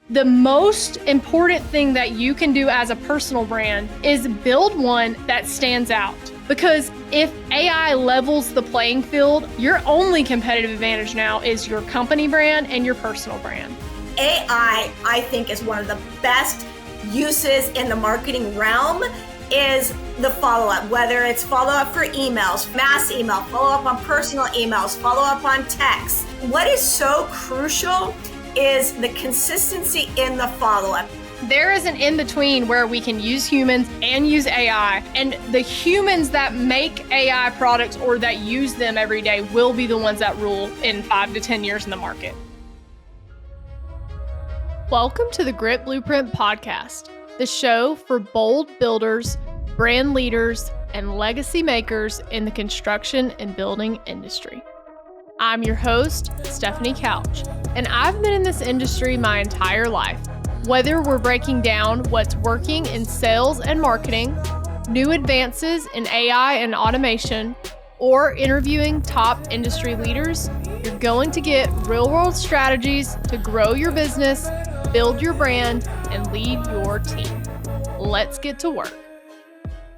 The most important thing that you can do as a personal brand is build one that stands out. Because if AI levels the playing field, your only competitive advantage now is your company brand and your personal brand. AI, I think, is one of the best uses in the marketing realm is the follow-up, whether it's follow-up for emails, mass email, follow-up on personal emails, follow-up on text. What is so crucial is the consistency in the follow-up. There is an in-between where we can use humans and use AI, and the humans that make AI products or that use them every day will be the ones that rule in 5 to 10 years in the market. Welcome to the Grit Blueprint Podcast, the show for bold builders, brand leaders, and legacy makers in the construction and building industry. I'm your host, Stefanie Couch, and I've been in this industry my entire life. Whether we're breaking down what's working in sales and marketing, new advances in AI and automation, or interviewing top industry leaders, you're going to get real-world strategies to grow your business, build your brand, and lead your team. Let's get to work.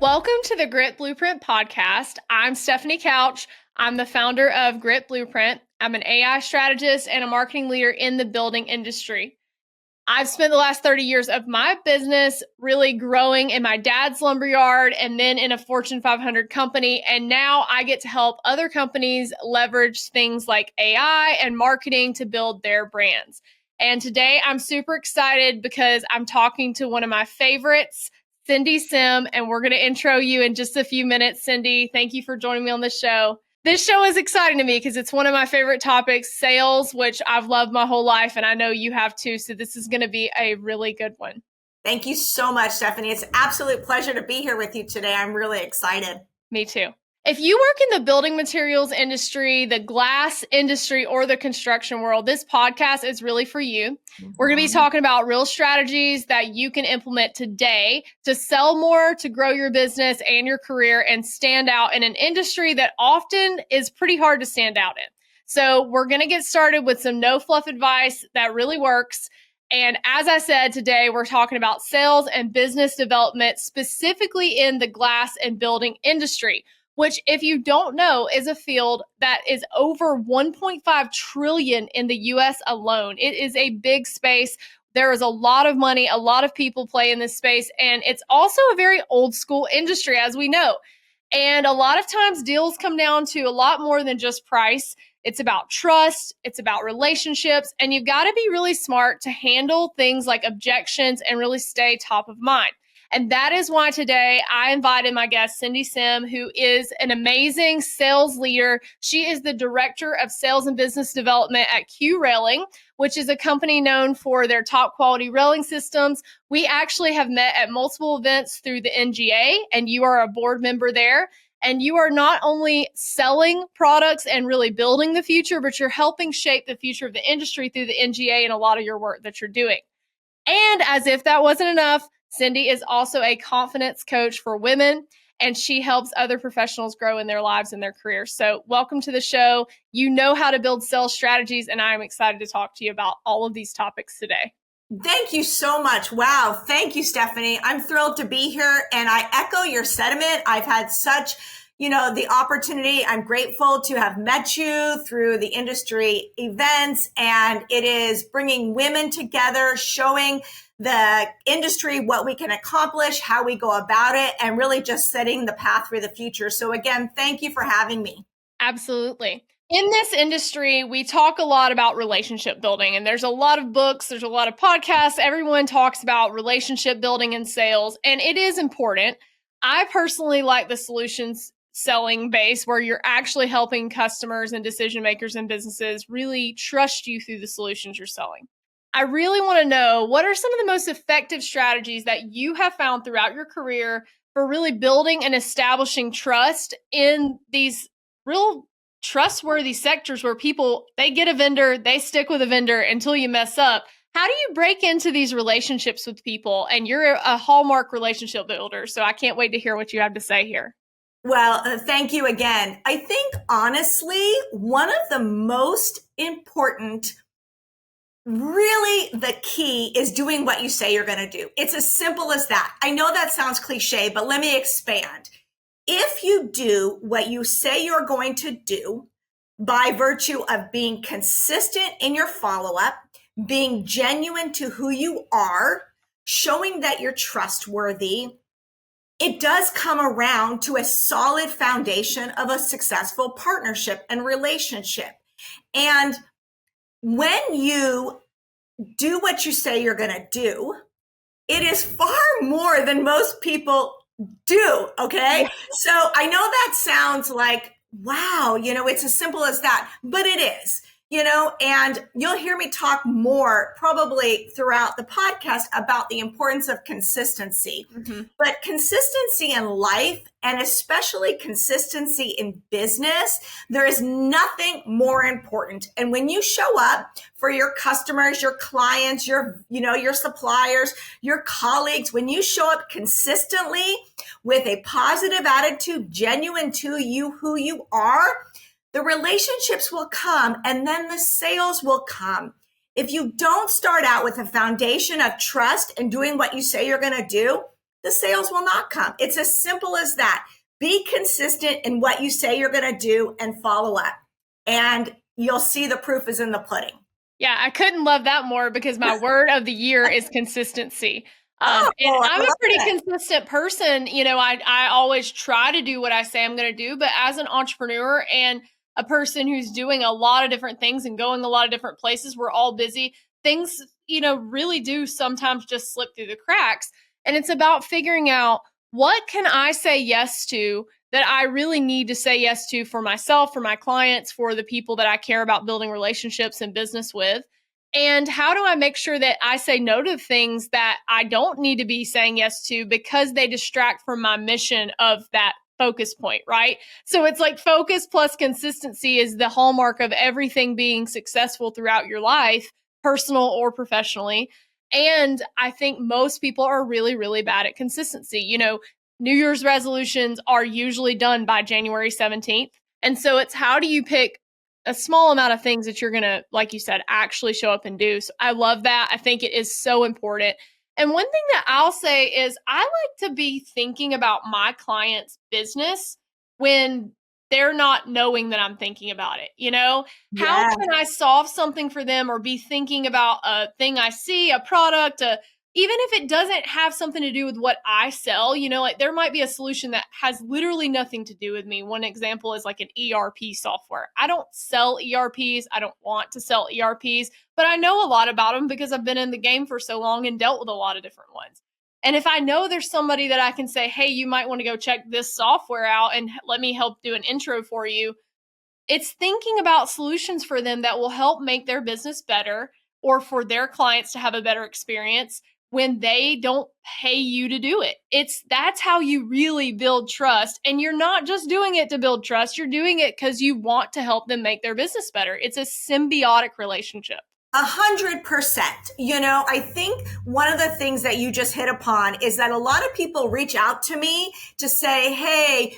Welcome to the Grit Blueprint Podcast. I'm Stefanie Couch. I'm the founder of Grit Blueprint. I'm an AI strategist and a marketing leader in the building industry. I've spent the last 30 years of my business really growing in my dad's lumberyard and then in a Fortune 500 company. And now I get to help other companies leverage things like AI and marketing to build their brands. And today I'm super excited because I'm talking to one of my favorites, Syndi Sim, and we're going to intro you in just a few minutes. Syndi, thank you for joining me on this show. This show is exciting to me because it's one of my favorite topics, sales, which I've loved my whole life, and I know you have too. So this is going to be a really good one. Thank you so much, Stefanie. It's an absolute pleasure to be here with you today. I'm really excited. Me too. If you work in the building materials industry, the glass industry, or the construction world, this podcast is really for you. We're going to be talking about real strategies that you can implement today to sell more, to grow your business and your career, and stand out in an industry that often is pretty hard to stand out in. So we're going to get started with some no fluff advice that really works. And as I said, today we're talking about sales and business development, specifically in the glass and building industry, which, if you don't know, is a field that is over 1.5 trillion in the US alone. It is a big space. There is a lot of money, a lot of people play in this space, and it's also a very old school industry, as we know. And a lot of times deals come down to a lot more than just price. It's about trust, it's about relationships, and you've got to be really smart to handle things like objections and really stay top of mind. And that is why today I invited my guest, Syndi Sim, who is an amazing sales leader. She is the director of sales and business development at Q Railing, which is a company known for their top quality railing systems. We actually have met at multiple events through the NGA, and you are a board member there. And you are not only selling products and really building the future, but you're helping shape the future of the industry through the NGA and a lot of your work that you're doing. And as if that wasn't enough, Syndi is also a confidence coach for women, and she helps other professionals grow in their lives and their careers. So welcome to the show. You know how to build sales strategies, and I'm excited to talk to you about all of these topics today. Thank you so much. Wow. Thank you, Stefanie. I'm thrilled to be here, and I echo your sentiment. I've had such, the opportunity. I'm grateful to have met you through the industry events, and it is bringing women together, showing the industry what we can accomplish, how we go about it, and really just setting the path for the future. So again, thank you for having me. Absolutely. In this industry, we talk a lot about relationship building, and there's a lot of books, there's a lot of podcasts. Everyone talks about relationship building in sales, and it is important. I personally like the solutions selling base where you're actually helping customers and decision makers and businesses really trust you through the solutions you're selling. I really want to know, what are some of the most effective strategies that you have found throughout your career for really building and establishing trust in these real trustworthy sectors where people, they get a vendor, they stick with a vendor until you mess up. How do you break into these relationships with people? And you're a hallmark relationship builder, so I can't wait to hear what you have to say here. Well, thank you again. I think, honestly, one of the most important really the key is doing what you say you're going to do. It's as simple as that. I know that sounds cliche, but let me expand. If you do what you say you're going to do by virtue of being consistent in your follow-up, being genuine to who you are, showing that you're trustworthy, it does come around to a solid foundation of a successful partnership and relationship. And when you do what you say you're going to do, it is far more than most people do. Okay. So I know that sounds like, wow, it's as simple as that, but it is. And you'll hear me talk more probably throughout the podcast about the importance of consistency. Mm-hmm. But consistency in life, and especially consistency in business, there is nothing more important. And when you show up for your customers, your clients, your suppliers, your colleagues, when you show up consistently with a positive attitude, genuine to you, who you are, the relationships will come, and then the sales will come. If you don't start out with a foundation of trust and doing what you say you're going to do, the sales will not come. It's as simple as that. Be consistent in what you say you're going to do and follow up. And you'll see the proof is in the pudding. Yeah, I couldn't love that more because my word of the year is consistency. And I'm a pretty consistent person. I always try to do what I say I'm going to do, but as an entrepreneur and a person who's doing a lot of different things and going a lot of different places, we're all busy. Things, really do sometimes just slip through the cracks. And it's about figuring out, what can I say yes to that I really need to say yes to for myself, for my clients, for the people that I care about building relationships and business with? And how do I make sure that I say no to things that I don't need to be saying yes to because they distract from my mission of that focus point, right? So it's like focus plus consistency is the hallmark of everything being successful throughout your life, personal or professionally. And I think most people are really, really bad at consistency. New Year's resolutions are usually done by January 17th. And so it's, how do you pick a small amount of things that you're going to, like you said, actually show up and do? So I love that. I think it is so important. And one thing that I'll say is I like to be thinking about my client's business when they're not knowing that I'm thinking about it. How can I solve something for them or be thinking about a thing I see, a product, even if it doesn't have something to do with what I sell, like there might be a solution that has literally nothing to do with me. One example is like an ERP software. I don't sell ERPs. I don't want to sell ERPs, but I know a lot about them because I've been in the game for so long and dealt with a lot of different ones. And if I know there's somebody that I can say, hey, you might want to go check this software out and let me help do an intro for you, it's thinking about solutions for them that will help make their business better or for their clients to have a better experience when they don't pay you to do it. That's how you really build trust. And you're not just doing it to build trust. You're doing it because you want to help them make their business better. It's a symbiotic relationship. 100%. I think one of the things that you just hit upon is that a lot of people reach out to me to say, hey,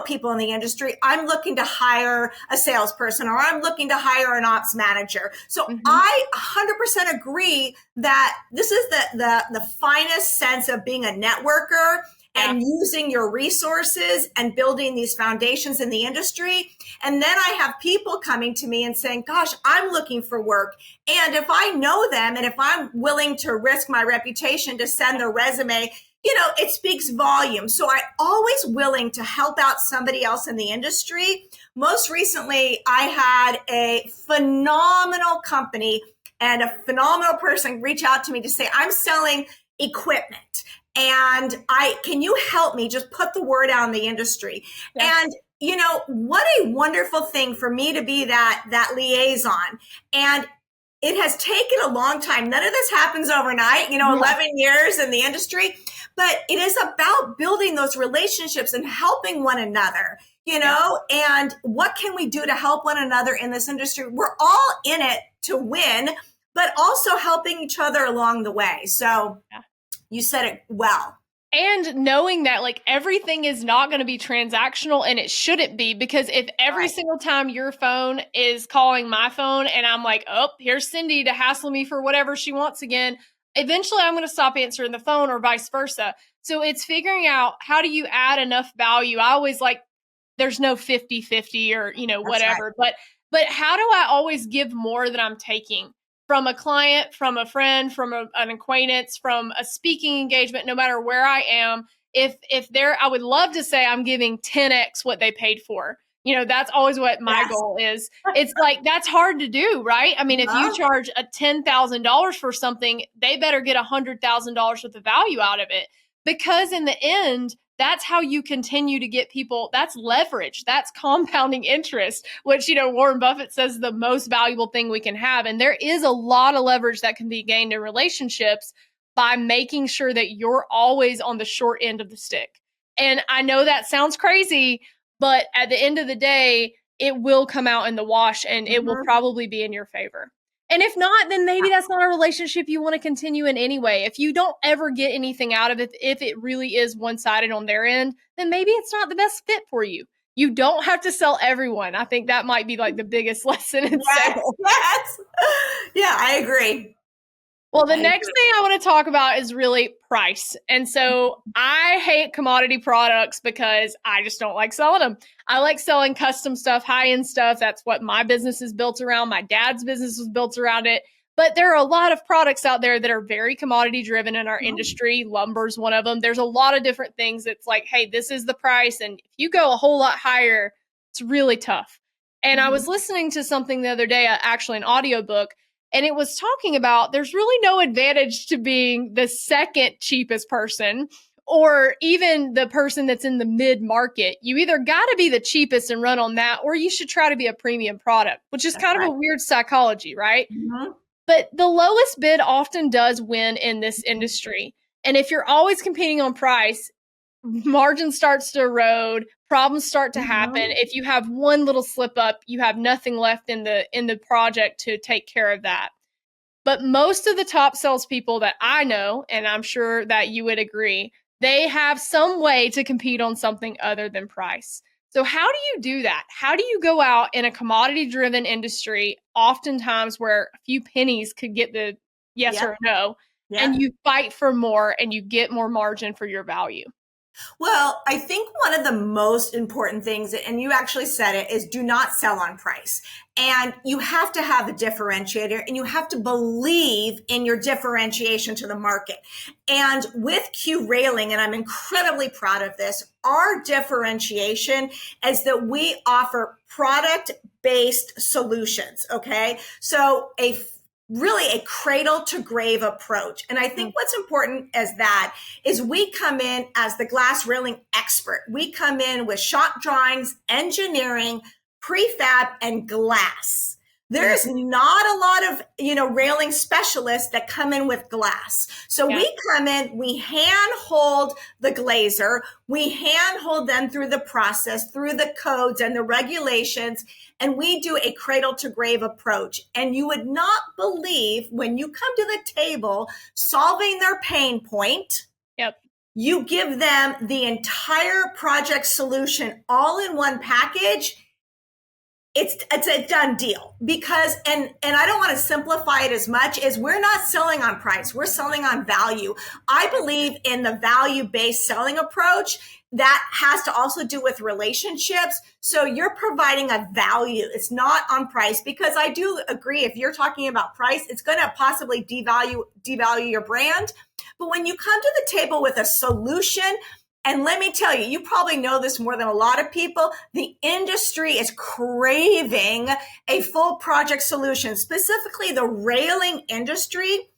people in the industry, I'm looking to hire a salesperson or I'm looking to hire an ops manager. So I 100% agree that this is the finest sense of being a networker and using your resources and building these foundations in the industry. And then I have people coming to me and saying, gosh, I'm looking for work. And if I know them and if I'm willing to risk my reputation to send their resume, it speaks volumes. So I'm always willing to help out somebody else in the industry. Most recently, I had a phenomenal company and a phenomenal person reach out to me to say, I'm selling equipment. And can you help me just put the word out in the industry? Yes. And what a wonderful thing for me to be that liaison. And it has taken a long time. None of this happens overnight, 11 years in the industry, but it is about building those relationships and helping one another, and what can we do to help one another in this industry? We're all in it to win, but also helping each other along the way. So you said it well. And knowing that like everything is not going to be transactional, and it shouldn't be, because if every single time your phone is calling my phone and I'm like, oh, here's Syndi to hassle me for whatever she wants again, eventually I'm going to stop answering the phone, or vice versa. So it's figuring out, how do you add enough value? I always like, there's no 50-50 or, That's right. whatever, but how do I always give more than I'm taking from a client, from a friend, from an acquaintance, from a speaking engagement, no matter where I am? If they're, I would love to say I'm giving 10x what they paid for. That's always what my goal is. It's like, that's hard to do, right? I mean, if you charge a $10,000 for something, they better get $100,000 worth of value out of it, because in the end, that's how you continue to get people. That's leverage. That's compounding interest, which, Warren Buffett says the most valuable thing we can have. And there is a lot of leverage that can be gained in relationships by making sure that you're always on the short end of the stick. And I know that sounds crazy, but at the end of the day, it will come out in the wash, and it will probably be in your favor. And if not, then maybe that's not a relationship you want to continue in anyway. If you don't ever get anything out of it, if it really is one-sided on their end, then maybe it's not the best fit for you. You don't have to sell everyone. I think that might be like the biggest lesson in sales. Yes. Yeah, I agree. Well, the next thing I want to talk about is really price. And so I hate commodity products because I just don't like selling them. I like selling custom stuff, high-end stuff. That's what my business is built around. My dad's business was built around it. But there are a lot of products out there that are very commodity driven in our industry. Lumber's one of them. There's a lot of different things that's like, hey, this is the price. And if you go a whole lot higher, it's really tough. And I was listening to something the other day, actually an audiobook, and it was talking about there's really no advantage to being the second cheapest person, or even the person that's in the mid market. You either got to be the cheapest and run on that, or you should try to be a premium product, which is kind of a weird psychology, right? But the lowest bid often does win in this industry. And if you're always competing on price, margin starts to erode, problems start to happen. If you have one little slip up, you have nothing left in the project to take care of that. But most of the top salespeople that I know, and I'm sure that you would agree, they have some way to compete on something other than price. So how do you do that? How do you go out in a commodity-driven industry, oftentimes where a few pennies could get the yes or no, and you fight for more and you get more margin for your value? Well, I think one of the most important things, and you actually said it, is do not sell on price. And you have to have a differentiator, and you have to believe in your differentiation to the market. And with Q Railing, and I'm incredibly proud of this, our differentiation is that we offer product-based solutions. Okay. So really a cradle to grave approach. And I think what's important as that is we come in as the glass railing expert. We come in with shop drawings, engineering, prefab, and glass. There's not a lot of, railing specialists that come in with glass. So we come in, we hand hold the glazer, we hand hold them through the process, through the codes and the regulations, and we do a cradle to grave approach. And you would not believe when you come to the table solving their pain point. You give them the entire project solution all in one package. It's a done deal, because, and I don't want to simplify it as much as we're not selling on price. We're selling on value. I believe in the value-based selling approach. That has to also do with relationships. So you're providing a value. It's not on price, because I do agree, if you're talking about price, it's going to possibly devalue your brand. But when you come to the table with a solution, and let me tell you, you probably know this more than a lot of people, the industry is craving a full project solution, specifically the railing industry.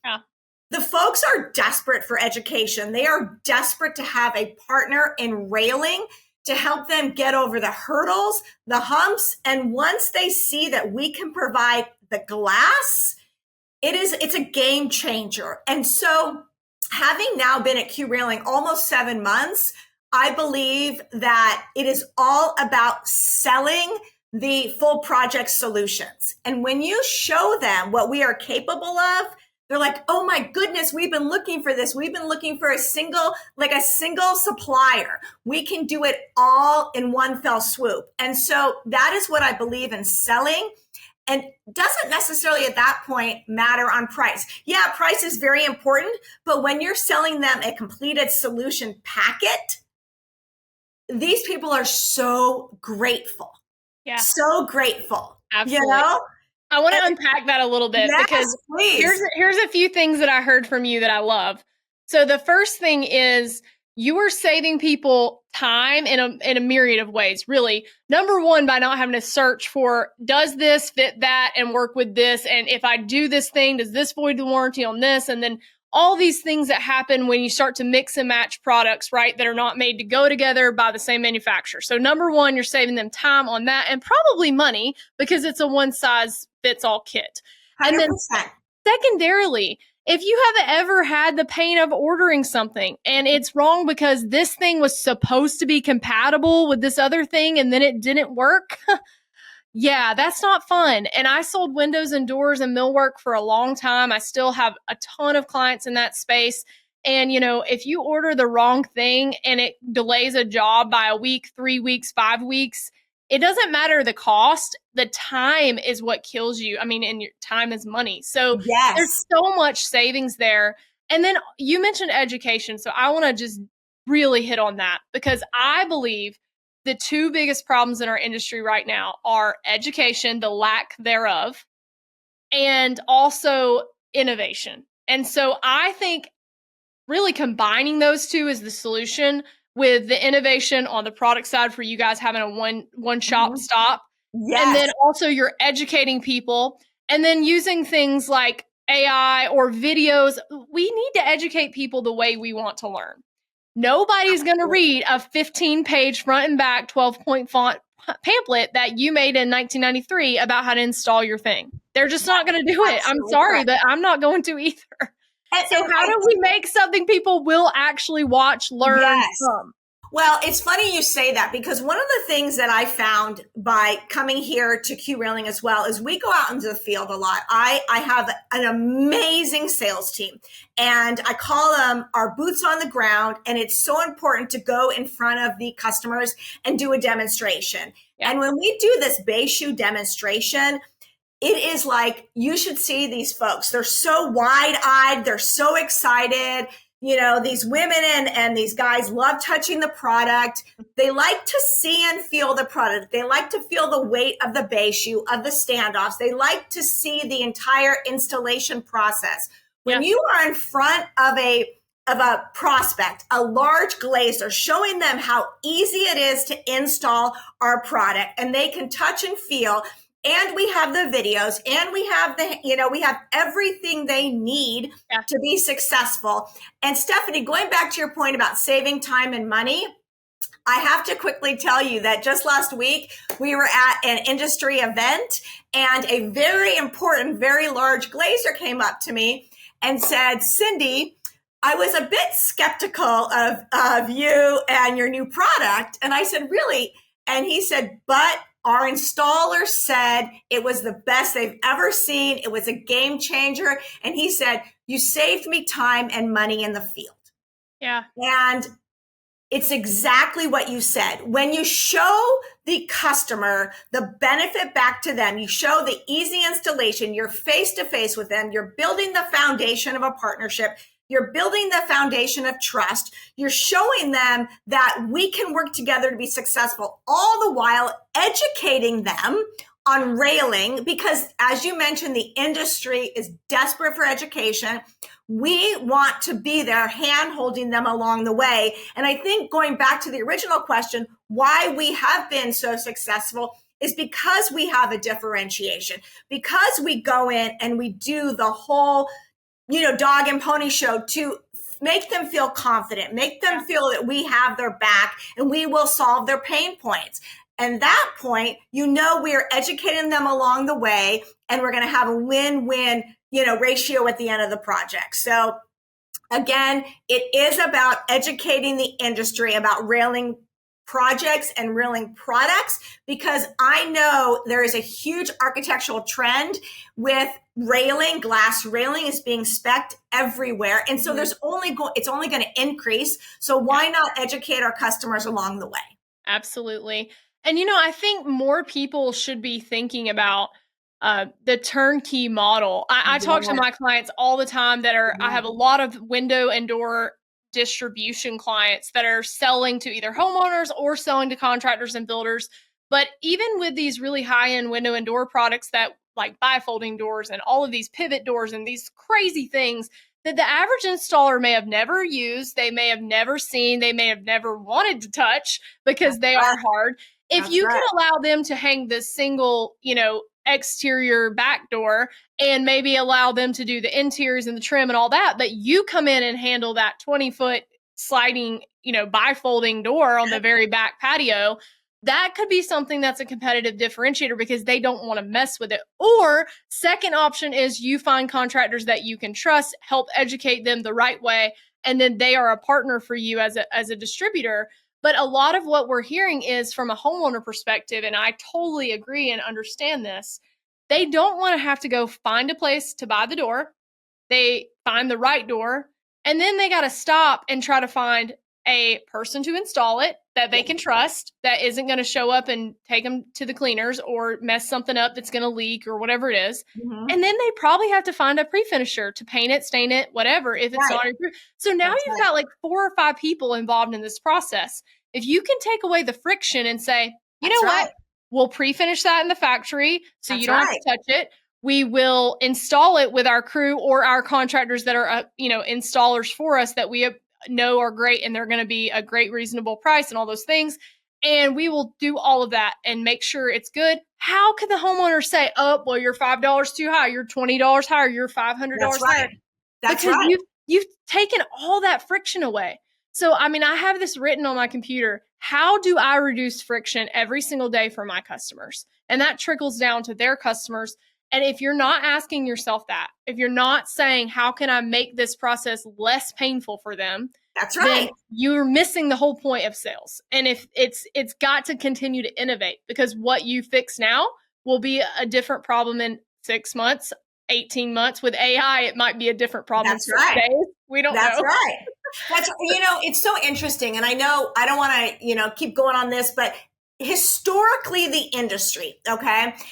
The folks are desperate for education. They are desperate to have a partner in railing to help them get over the hurdles, the humps. And once they see that we can provide the glass, it's a game changer. And so, having now been at Q Railing almost 7 months, I believe that it is all about selling the full project solutions. And when you show them what we are capable of, They're like, oh my goodness, we've been looking for this. We've been looking for a single supplier. We can do it all in one fell swoop. And so that is what I believe in selling. And doesn't necessarily at that point matter on price. Yeah, price is very important, but when you're selling them a completed solution packet, these people are so grateful. Yeah. So grateful. Absolutely. You know? I want to unpack that a little bit, yes, because please. here's a few things that I heard from you that I love. So the first thing is, you are saving people time in a myriad of ways, really. Number one, by not having to search for, does this fit that and work with this? And if I do this thing, does this void the warranty on this? And then all these things that happen when you start to mix and match products, right, that are not made to go together by the same manufacturer. So number one, you're saving them time on that, and probably money, because it's a one size fits all kit. 100%. And then secondarily, if you have ever had the pain of ordering something and it's wrong because this thing was supposed to be compatible with this other thing and then it didn't work, yeah, that's not fun. And I sold windows and doors and millwork for a long time. I still have a ton of clients in that space. And, you know, if you order the wrong thing and it delays a job by a week, 3 weeks, 5 weeks, it doesn't matter the cost. The time is what kills you. I mean, and your time is money. So yes, there's so much savings there. And then you mentioned education. So I want to just really hit on that, because I believe the two biggest problems in our industry right now are education, the lack thereof, and also innovation. And so I think really combining those two is the solution, with the innovation on the product side for you guys having a one shop stop. yes. And then also you're educating people, and then using things like AI or videos. We need to educate people the way we want to learn. Nobody's going to read a 15-page front and back 12-point font pamphlet that you made in 1993 about how to install your thing. They're just not going to do it. I'm sorry, but I'm not going to either. So how do we make something people will actually watch, learn from? Well, it's funny you say that, because one of the things that I found by coming here to Q Railing as well is we go out into the field a lot. I have an amazing sales team, and I call them our boots on the ground. And it's so important to go in front of the customers and do a demonstration. Yeah. And when we do this bay shoe demonstration, it is like, you should see these folks. They're so wide-eyed. They're so excited. You know, these women and these guys love touching the product. They like to see and feel the product. They like to feel the weight of the bay shoe, of the standoffs. They like to see the entire installation process. When you are in front of a prospect, a large glazer, showing them how easy it is to install our product, and they can touch and feel, and we have the videos, and we have we have everything they need to be successful. And Stefanie, going back to your point about saving time and money, I have to quickly tell you that just last week we were at an industry event, and a very important, very large glazer came up to me and said, Syndi, I was a bit skeptical of you and your new product. And I said, really? And he said, but our installer said it was the best they've ever seen. It was a game changer. And he said, you saved me time and money in the field. Yeah. And it's exactly what you said. When you show the customer the benefit back to them, you show the easy installation, you're face to face with them, you're building the foundation of a partnership. You're building the foundation of trust. You're showing them that we can work together to be successful, all the while educating them on railing, because as you mentioned, the industry is desperate for education. We want to be there, hand holding them along the way. And I think going back to the original question, why we have been so successful is because we have a differentiation, because we go in and we do the whole dog and pony show to make them feel confident, make them feel that we have their back and we will solve their pain points. And that point, we are educating them along the way, and we're going to have a win-win, ratio at the end of the project. So again, it is about educating the industry about railing projects and reeling products, because I know there is a huge architectural trend with railing. Glass railing is being spec'd everywhere. And so it's only going to increase. So why not educate our customers along the way? Absolutely. And, I think more people should be thinking about the turnkey model. I talk to my clients all the time I have a lot of window and door distribution clients that are selling to either homeowners or selling to contractors and builders. But even with these really high-end window and door products that like bifolding doors and all of these pivot doors and these crazy things that the average installer may have never used, they may have never seen, they may have never wanted to touch because they are hard. If you can allow them to hang this single, exterior back door and maybe allow them to do the interiors and the trim and all that, but you come in and handle that 20-foot sliding, bifolding door on the very back patio, that could be something that's a competitive differentiator because they don't want to mess with it. Or second option is you find contractors that you can trust, help educate them the right way, and then they are a partner for you as a distributor. But a lot of what we're hearing is from a homeowner perspective, and I totally agree and understand this. They don't want to have to go find a place to buy the door. They find the right door, and then they got to stop and try to find a person to install it that they can trust, that isn't going to show up and take them to the cleaners or mess something up that's going to leak or whatever it is. And then they probably have to find a pre-finisher to paint it, stain it, whatever, if it's not approved. So now you've got like 4 or 5 people involved in this process. If you can take away the friction and say, you know what, we'll pre-finish that in the factory so you don't have to touch it. We will install it with our crew or our contractors that are, installers for us that we know are great and they're going to be a great reasonable price and all those things. And we will do all of that and make sure it's good. How can the homeowner say, oh, well, you're $5 too high, you're $20 higher, you're $500 higher? Because you've taken all that friction away. So, I have this written on my computer. How do I reduce friction every single day for my customers? And that trickles down to their customers. And if you're not asking yourself that, if you're not saying, how can I make this process less painful for them? Then you're missing the whole point of sales. And if it's got to continue to innovate, because what you fix now will be a different problem in 6 months, 18 months. With AI, it might be a different problem in 6 days. We don't know. That's right. It's so interesting. And I know I don't want to, keep going on this, but historically the industry,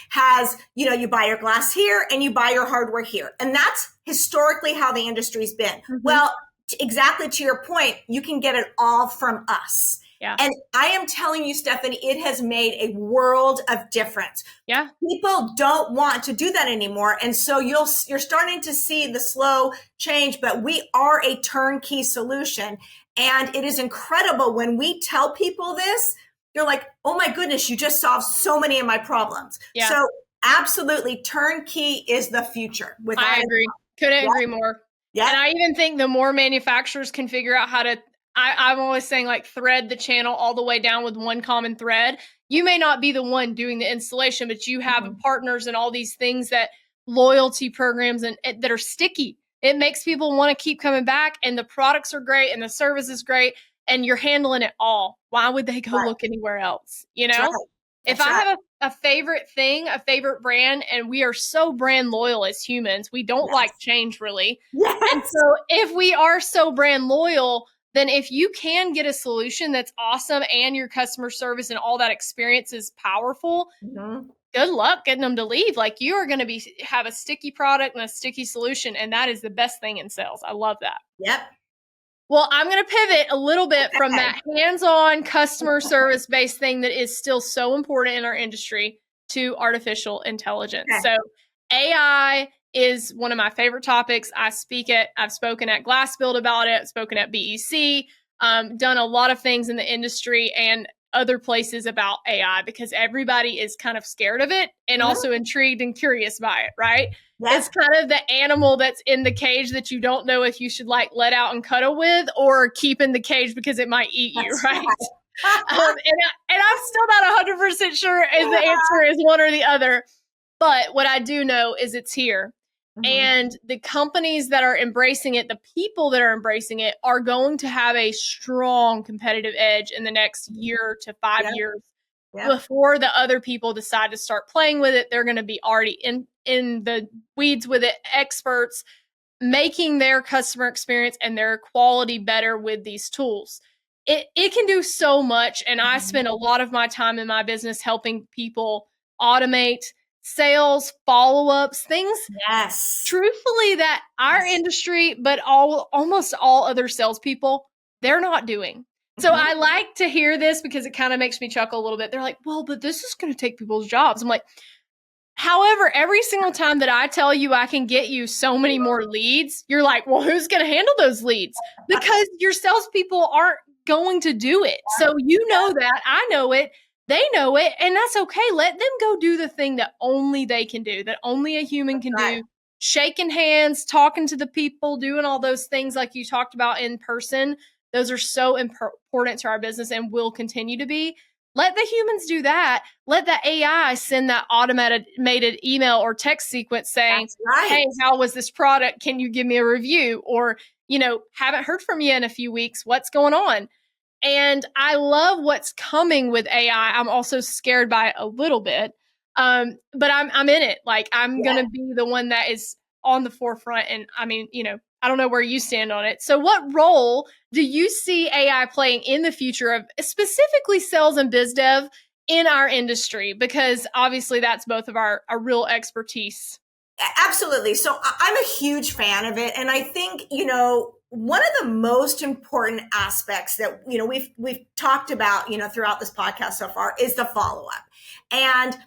has, you buy your glass here and you buy your hardware here. And that's historically how the industry's been. Well, exactly to your point, you can get it all from us. Yeah. And I am telling you, Stefanie, it has made a world of difference. Yeah. People don't want to do that anymore. And so you're starting to see the slow change, but we are a turnkey solution. And it is incredible when we tell people this, they're like, oh my goodness, you just solved so many of my problems. Yeah. So absolutely, turnkey is the future. I agree. Couldn't agree more. Yeah. And I even think the more manufacturers can figure out how to, I'm always saying, like, thread the channel all the way down with one common thread. You may not be the one doing the installation, but you have partners and all these things, that loyalty programs and that are sticky. It makes people want to keep coming back, and the products are great and the service is great, and you're handling it all. Why would they go look anywhere else? If I have a favorite thing, a favorite brand, and we are so brand loyal as humans, we don't like change really. And so if we are so brand loyal, then if you can get a solution that's awesome and your customer service and all that experience is powerful, good luck getting them to leave. Like, you are going to have a sticky product and a sticky solution. And that is the best thing in sales. I love that. Yep. Well, I'm going to pivot a little bit from that hands-on customer service-based thing that is still so important in our industry to artificial intelligence. So AI is one of my favorite topics. I've spoken at Glass Build about it, I've spoken at BEC, done a lot of things in the industry and other places about AI, because everybody is kind of scared of it and also intrigued and curious by it, right? It's kind of the animal that's in the cage that you don't know if you should let out and cuddle with or keep in the cage because it might eat you, right? And I'm still not 100% sure if the answer is one or the other. But what I do know is it's here. Mhm. And the companies that are embracing it, the people that are embracing it, are going to have a strong competitive edge in the next year to 5 years. Yep. Before the other people decide to start playing with it, they're going to be already in the weeds with it, experts, making their customer experience and their quality better with these tools. It can do so much. And I Mhm. spend a lot of my time in my business helping people automate sales, follow-ups, things Yes. truthfully that our Yes. industry, but almost all other salespeople, they're not doing. So Mhm. I like to hear this because it kind of makes me chuckle a little bit. They're like, well, but this is going to take people's jobs. I'm like, however, every single time that I tell you I can get you so many more leads, you're like, well, who's going to handle those leads? Because your salespeople aren't going to do it. So you Yeah, know that. I know it. They know it. And that's okay. Let them go do the thing that only they can do, that only a human that's can right. do. Shaking hands, talking to the people, doing all those things like you talked about in person. Those are so important to our business and will continue to be. Let the humans do that. Let the AI send that automated email or text sequence saying, That's right. hey, how was this product? Can you give me a review? Or, haven't heard from you in a few weeks. What's going on? And I love what's coming with AI. I'm also scared by it a little bit. But I'm in it. Like I'm Yeah. gonna be the one that is on the forefront. And I mean, I don't know where you stand on it. So what role do you see AI playing in the future of specifically sales and biz dev in our industry? Because obviously that's both of our real expertise. Absolutely. So I'm a huge fan of it. And I think, one of the most important aspects that, we've talked about, throughout this podcast so far is the follow up. And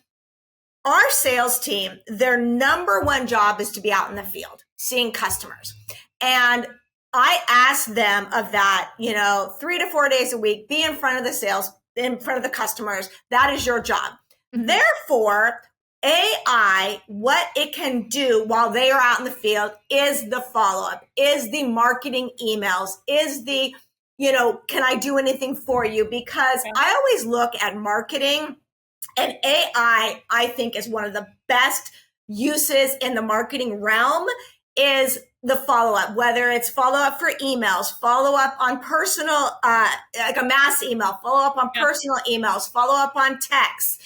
our sales team, their number one job is to be out in the field, seeing customers. And I ask them of that, 3 to 4 days a week, be in front of in front of the customers. That is your job. Mhm. Therefore, AI, what it can do while they are out in the field is the follow up, is the marketing emails, is the, can I do anything for you? Because Yeah. I always look at marketing, and I think is one of the best uses in the marketing realm is the follow up, whether it's follow up for emails, follow up on personal, like a mass email, follow up on Yeah. personal emails, follow up on texts.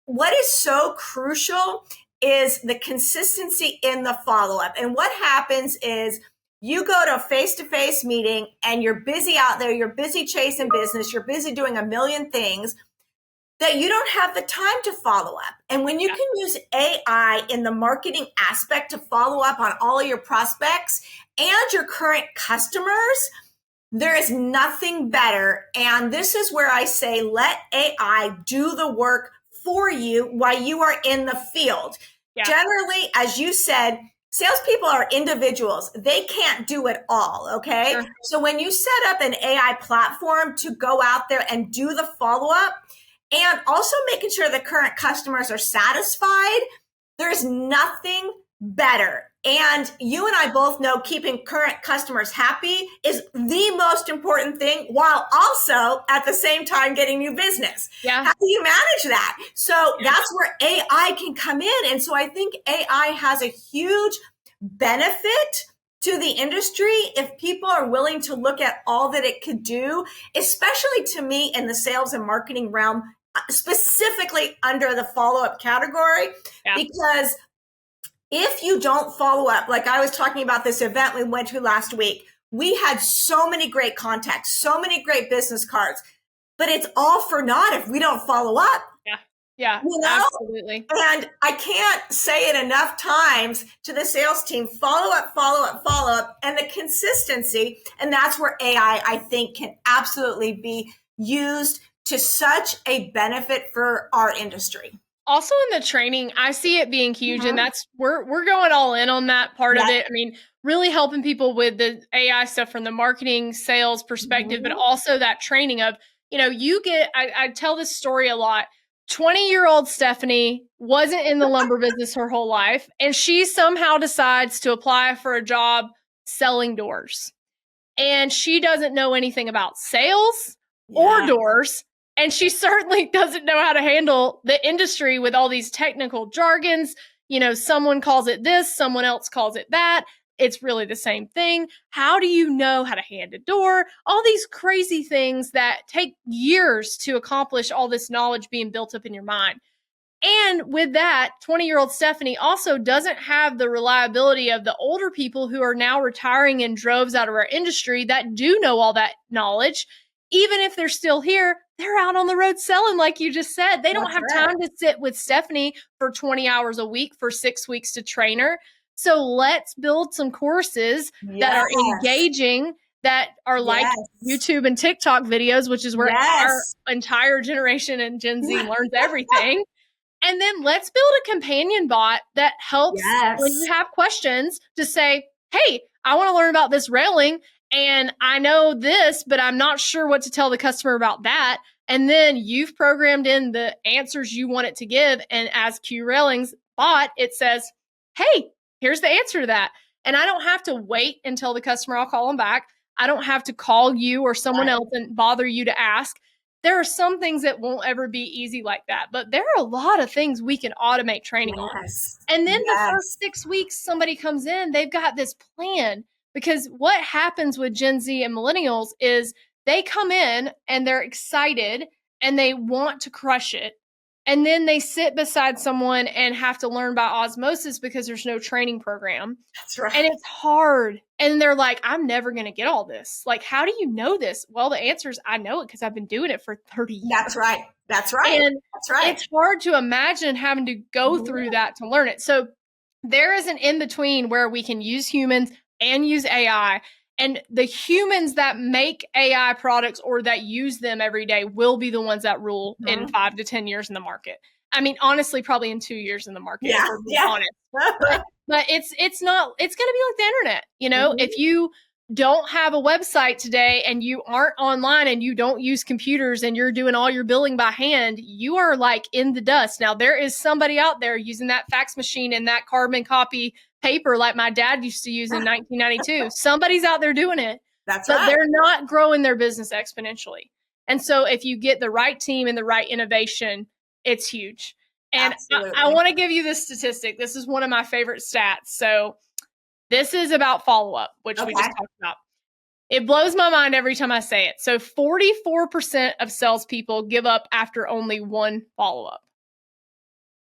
What is so crucial is the consistency in the follow up. And what happens is you go to a face-to-face meeting and you're busy out there, you're busy chasing business, you're busy doing a million things, that you don't have the time to follow up. And when you Yeah. can use AI in the marketing aspect to follow up on all of your prospects and your current customers, there is nothing better. And this is where I say, let AI do the work for you while you are in the field. Yeah. Generally, as you said, salespeople are individuals. They can't do it all. Okay. Sure. So when you set up an AI platform to go out there and do the follow up, and also making sure the current customers are satisfied, there's nothing better. And you and I both know keeping current customers happy is the most important thing, while also at the same time getting new business. Yeah. How do you manage that? So that's where AI can come in. And so I think AI has a huge benefit to the industry if people are willing to look at all that it could do, especially to me in the sales and marketing realm, specifically under the follow-up category. Yeah. Because if you don't follow up, like I was talking about this event we went to last week, we had so many great contacts, so many great business cards, but it's all for naught if we don't follow up. Yeah. Yeah. You know? Absolutely. And I can't say it enough times to the sales team, follow up, follow up, follow up, and the consistency. And that's where AI, I think, can absolutely be used to such a benefit for our industry. Also in the training, I see it being huge, and Mhm. that's we're going all in on that part of Yeah. it. I mean, really helping people with the AI stuff from the marketing sales perspective, but Mhm. also that training of, you get I tell this story a lot. 20-year-old Stephanie wasn't in the lumber business her whole life, and she somehow decides to apply for a job selling doors. And she doesn't know anything about sales or Yeah. doors. And she certainly doesn't know how to handle the industry with all these technical jargons. someone calls it this, someone else calls it that. It's really the same thing. How do you know how to hand a door? All these crazy things that take years to accomplish, all this knowledge being built up in your mind. And with that, 20-year-old Stefanie also doesn't have the reliability of the older people who are now retiring in droves out of our industry that do know all that knowledge. Even if they're still here, they're out on the road selling, like you just said. They don't have time to sit with Stefanie for 20 hours a week for 6 weeks to train her. So let's build some courses that are engaging, that are like YouTube and TikTok videos, which is where our entire generation and Gen Z learns everything. And then let's build a companion bot that helps when you have questions to say, hey, I want to learn about this railing and I know this, but I'm not sure what to tell the customer about that. And then you've programmed in the answers you want it to give. And as Q Railings bot, it says, hey, here's the answer to that. And I don't have to wait until the customer, I'll call them back. I don't have to call you or someone else and bother you to ask. There are some things that won't ever be easy like that, but there are a lot of things we can automate training on. And then the first 6 weeks, somebody comes in, they've got this plan, because what happens with Gen Z and millennials is they come in and they're excited and they want to crush it. And then they sit beside someone and have to learn by osmosis because there's no training program. That's right. And it's hard. And they're like, I'm never going to get all this. Like, how do you know this? Well, the answer is I know it because I've been doing it for 30 years. That's right. And it's hard to imagine having to go through that to learn it. So there is an in-between where we can use humans and use AI. And the humans that make AI products or that use them every day will be the ones that rule in 5 to 10 years in the market. I mean, honestly, probably in 2 years in the market. If we're being honest. But it's going to be like the internet. If you don't have a website today and you aren't online and you don't use computers and you're doing all your billing by hand, you are like in the dust. Now, there is somebody out there using that fax machine and that carbon copy paper like my dad used to use in 1992. Somebody's out there doing it. But they're not growing their business exponentially. And so if you get the right team and the right innovation, it's huge. And I want to give you this statistic. This is one of my favorite stats. So this is about follow-up, which we just talked about. It blows my mind every time I say it. So 44% of salespeople give up after only one follow-up.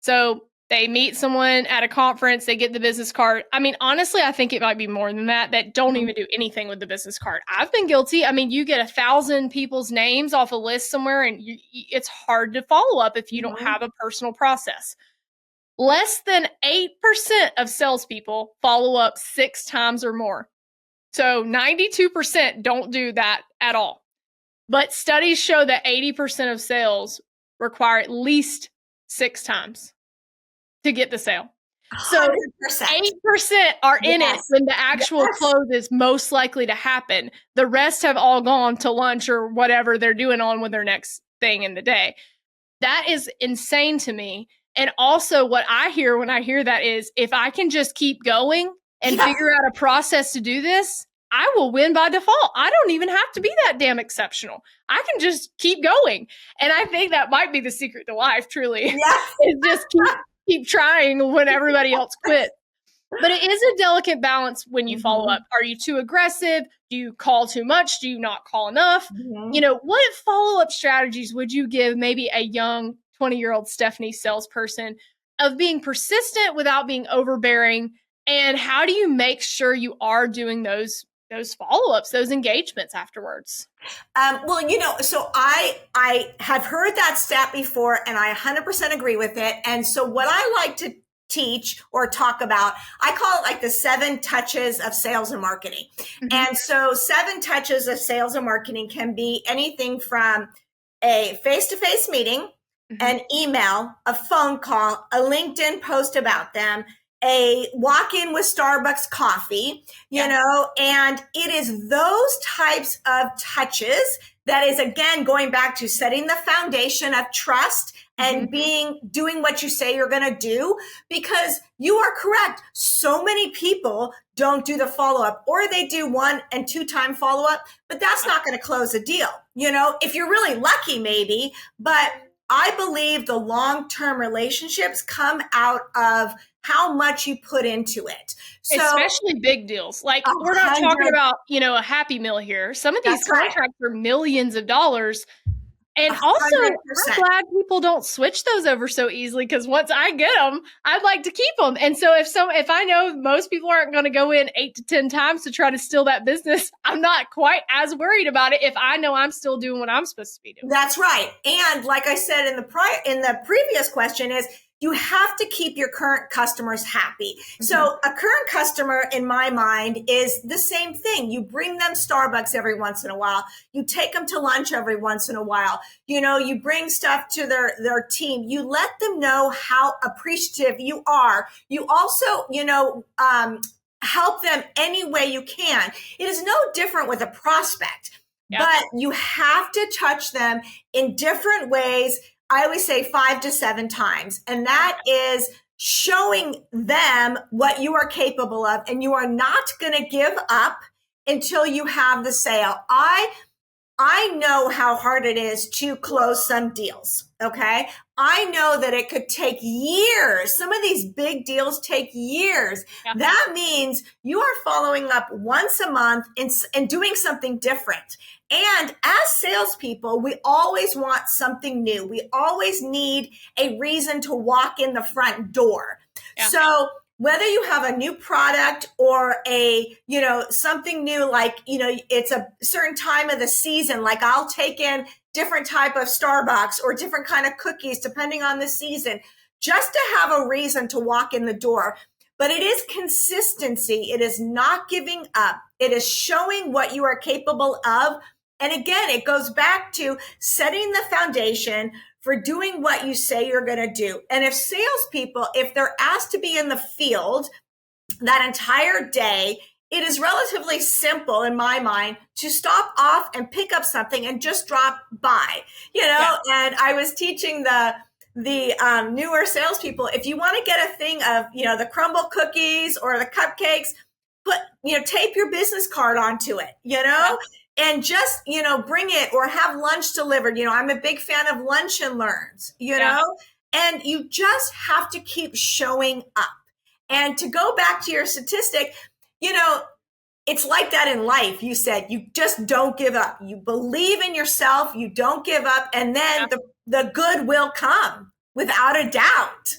So they meet someone at a conference, they get the business card. I mean, honestly, I think it might be more than that don't even do anything with the business card. I've been guilty. I mean, you get 1,000 people's names off a list somewhere and it's hard to follow up if you don't have a personal process. Less than 8% of salespeople follow up 6 times or more. So 92% don't do that at all. But studies show that 80% of sales require at least 6 times to get the sale. So 8% are in it when the actual close is most likely to happen. The rest have all gone to lunch or whatever they're doing on with their next thing in the day. That is insane to me. And also what I hear when I hear that is, if I can just keep going and figure out a process to do this, I will win by default. I don't even have to be that damn exceptional. I can just keep going. And I think that might be the secret to life, truly. Is just keep trying when everybody else quits. But it is a delicate balance when you follow up. Are you too aggressive? Do you call too much? Do you not call enough? What follow-up strategies would you give maybe a young 20-year-old Stefanie salesperson of being persistent without being overbearing? And how do you make sure you are doing those follow-ups, those engagements afterwards? So I have heard that stat before and I 100% agree with it. And so what I like to teach or talk about, I call it like the 7 touches of sales and marketing. And so 7 touches of sales and marketing can be anything from a face-to-face meeting, an email, a phone call, a LinkedIn post about them, a walk-in with Starbucks coffee, and it is those types of touches that is, again, going back to setting the foundation of trust and doing what you say you're going to do, because you are correct. So many people don't do the follow-up, or they do 1 and 2 time follow-up, but that's not going to close a deal. If you're really lucky, maybe, but I believe the long-term relationships come out of how much you put into it. So especially big deals. Like we're not talking about, a Happy Meal here. Some of these contracts are millions of dollars. And also, 100%. I'm glad people don't switch those over so easily, because once I get them, I'd like to keep them. And so if I know most people aren't going to go in 8 to 10 times to try to steal that business, I'm not quite as worried about it if I know I'm still doing what I'm supposed to be doing. That's right. And like I said in the previous question is, you have to keep your current customers happy. Mm-hmm. So a current customer, in my mind, is the same thing. You bring them Starbucks every once in a while. You take them to lunch every once in a while. You bring stuff to their team. You let them know how appreciative you are. You also, help them any way you can. It is no different with a prospect, but you have to touch them in different ways. I always say 5 to 7 times. And that is showing them what you are capable of. And you are not going to give up until you have the sale. I know how hard it is to close some deals. Okay. I know that it could take years. Some of these big deals take years. Yeah. That means you are following up once a month and doing something different. And as salespeople, we always want something new. We always need a reason to walk in the front door. Yeah. So whether you have a new product or something new, like, it's a certain time of the season, like I'll take in different type of Starbucks or different kind of cookies, depending on the season, just to have a reason to walk in the door. But it is consistency. It is not giving up. It is showing what you are capable of. And again, it goes back to setting the foundation for doing what you say you're going to do. And if salespeople, if they're asked to be in the field that entire day, it is relatively simple in my mind to stop off and pick up something and just drop by, And I was teaching the newer salespeople, if you want to get a thing of, the crumble cookies or the cupcakes, tape your business card onto it, and just, bring it or have lunch delivered. I'm a big fan of lunch and learns, and you just have to keep showing up. And to go back to your statistic, it's like that in life. You said you just don't give up. You believe in yourself. You don't give up. And then the good will come without a doubt.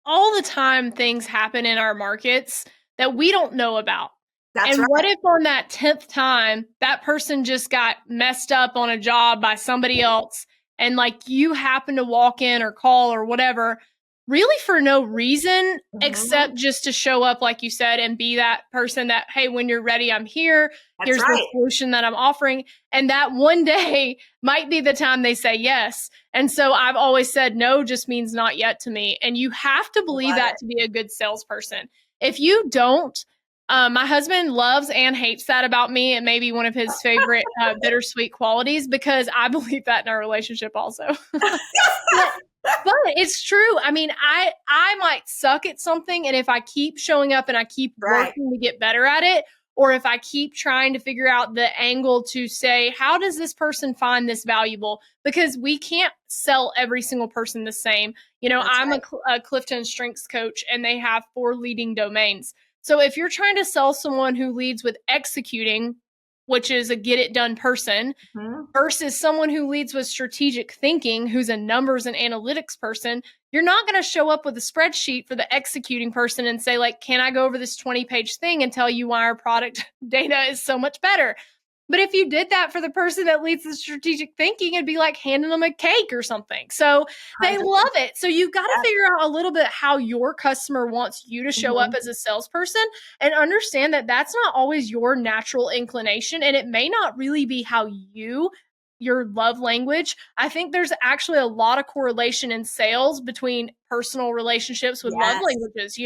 All the time things happen in our markets that we don't know about. That's and right. What if on that 10th time, that person just got messed up on a job by somebody else, and like you happen to walk in or call or whatever, really for no reason, except just to show up, like you said, and be that person that, hey, when you're ready, I'm here. Here's the solution that I'm offering. And that one day might be the time they say yes. And so I've always said no just means not yet to me. And you have to believe that to be a good salesperson. If you don't, my husband loves and hates that about me. It may be one of his favorite bittersweet qualities, because I believe that in our relationship also. But it's true. I mean, I might suck at something, and if I keep showing up and I keep working to get better at it, or if I keep trying to figure out the angle to say, how does this person find this valuable? Because we can't sell every single person the same. I'm a Clifton Strengths coach, and they have 4 leading domains. So if you're trying to sell someone who leads with executing, which is a get it done person, versus someone who leads with strategic thinking, who's a numbers and analytics person, you're not going to show up with a spreadsheet for the executing person and say, like, can I go over this 20-page thing and tell you why our product data is so much better? But if you did that for the person that leads the strategic thinking, it'd be like handing them a cake or something. So they love it. So you've got to figure out a little bit how your customer wants you to show up as a salesperson, and understand that that's not always your natural inclination. And it may not really be how your love language. I think there's actually a lot of correlation in sales between personal relationships with love languages.